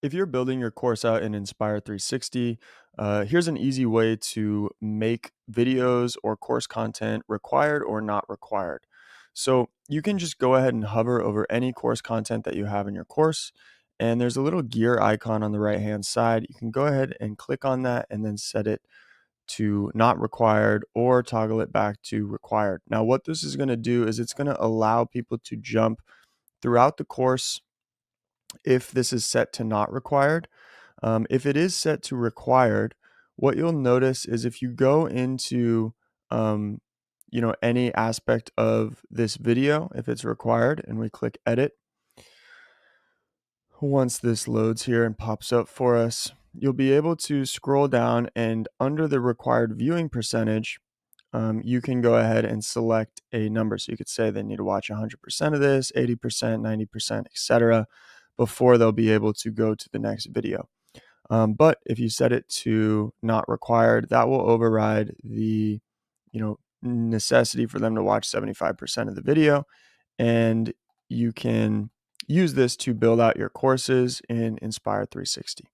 If you're building your course out in Inspire360, here's an easy way to make videos or course content required or not required. So you can just go ahead and hover over any course content that you have in your course, and there's a little gear icon on the right hand side. You can go ahead and click on that and then set it to not required or toggle it back to required. Now, what this is going to do is it's going to allow people to jump throughout the course if this is set to not required. If it is set to required, what you'll notice is if you go into um, any aspect of this video, if it's required, and we click edit, once this loads here and pops up for us, you'll be able to scroll down, and under the required viewing percentage, you can go ahead and select a number. So you could say they need to watch 100% of this, 80%, 90%, etc., before they'll be able to go to the next video. But if you set it to not required, that will override the necessity for them to watch 75% of the video, and you can use this to build out your courses in Inspire 360.